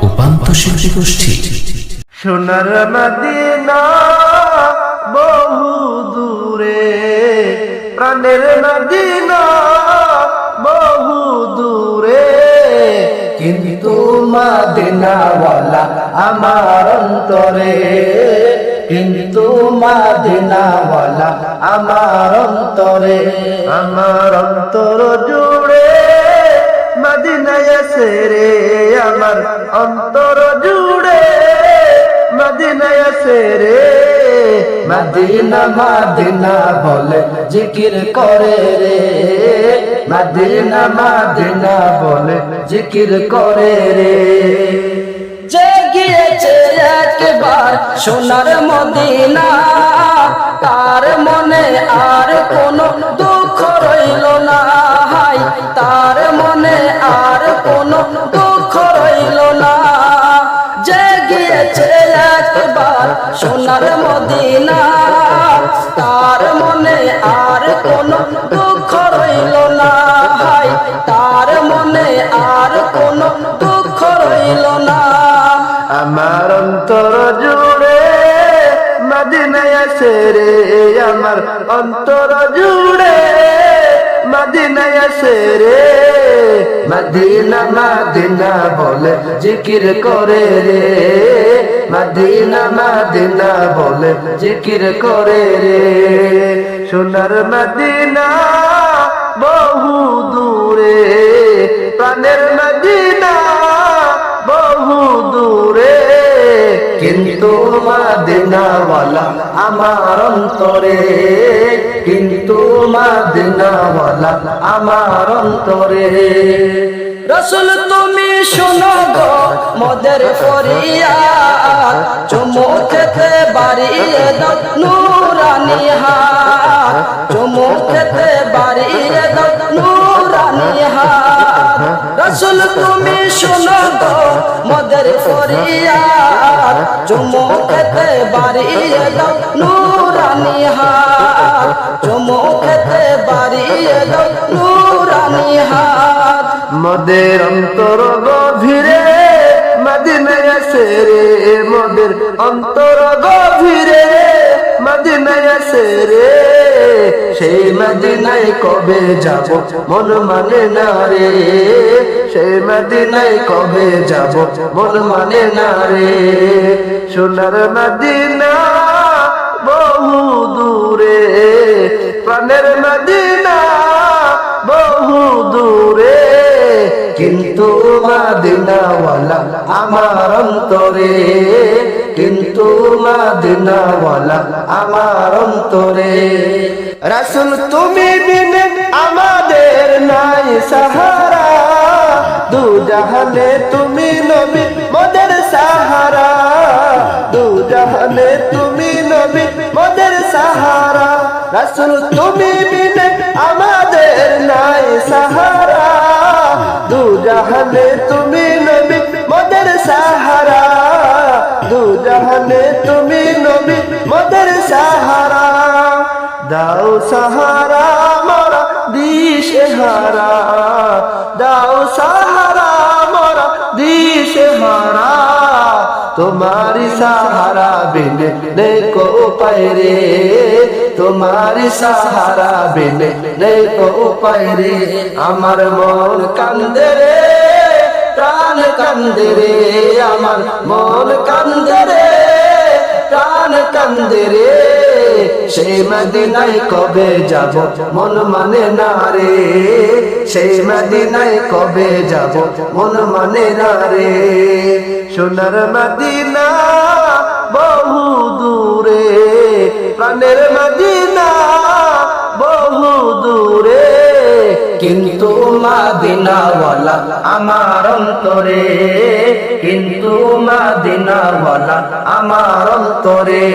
উপান্ত শিল্পী গোষ্ঠী। সোনার মদিনা বহু দূরে, প্রাণের মদিনা বহু দূরে, কিন্তু মদিনাওয়ালা আমার অন্তরে, কিন্তু মদিনাওয়ালা আমার অন্তরে। আমার অন্তর জুড়ে মদিনায় আছে রে, আমার অন্তর জুড়ে মদিনায় আছে রে। মদিনা মদিনা বলে জিকির করে রে, মদিনা মদিনা বলে জিকির করে রে। যে গিয়েছে একবার সোনার মদিনা, তার মনে আর কোনো দুঃখ রইল না, হাই তার মনে আর কোনো দুঃখ রইল না। যে গিয়েছে একবার সোনার মদিনা, তার মনে আর কোনো দুঃখ রইল না, হাই তার মনে আর কোনো দুঃখ রইল না। আমার অন্তর জুড়ে মদিনায় আছে রে, আমার অন্তর জুড়ে মদিনায় আছে রে। মদিনা মদিনা বলে জিকির করে রে, মদিনা মদিনা বলে জিকির করে রে। সোনার মদিনা বহু দূরে, প্রাণের মদিনা বহু দূরে, কিন্তু মদিনাওয়ালা আমার অন্তরে, কিন্তু মদিনাওয়ালা আমার অন্তরে। রসুল তুমি শোনো গো মোদের ফরিয়াদ, চুমু খেতে বাড়িয়ে দাও নূরানি হাত, চুমু খেতে বাড়িয়ে দাও নূরানি হাত। রসুল তুমি শোনো গো মোদের ফরিয়াদ, চুমু খেতে বাড়িয়ে দাও নূরানি হাত, চুমু খেতে বাড়িয়ে দাও নূরানি হাত। মোদের অন্তর গভীরে মদিনায় আছে রে, মোদের অন্তর গভীরে মদিনায় আছে রে। সেই মদিনায় কবে যাব মন মানে না রে, সেই মদিনায় কবে যাব মন মানে না রে। সোনার মদিনা বহু দূরে, প্রাণের মদিনা বহু দূরে, কিন্তু মদিনাওয়ালা আমার অন্তরে, কিন্তু মদিনাওয়ালা আমার অন্তরে। রাসূল তুমি বিনে আমাদের নাই সাহারা, দু জাহানে তুমি নবী মোদের সাহারা, দু জাহানে তুমি নবী মোদের সাহারা। রাসূল তুমি বিনে আমাদের নাই সাহারা, দু জাহানে তুমি নবী মোদের সাহারা, দু জাহানে তুমি নবী মোদের সাহারা। দাও সাহারা মোরা দিশেহারা, দাও সাহারা মোরা দিশেহারা। তোমারি সাহারা বিনে নেই কো উপায় রে, তোমারি সাহারা বিনে নেই কো উপায় রে। আমার মন কান্দে রে, প্রাণ কান্দে রে, আমার মন কান্দে রে, প্রাণ কান্দে রে। সেই মদিনায় কবে যাব মন মানে না রে, সেই মদিনায় কবে যাব মন মানে না রে। সোনার মদিনা বহু দূরে, প্রাণের মদিনা বহু দূরে, কিন্তু মদিনাওয়ালা আমার অন্তরে, কিন্তু মদিনাওয়ালা আমার অন্তরে।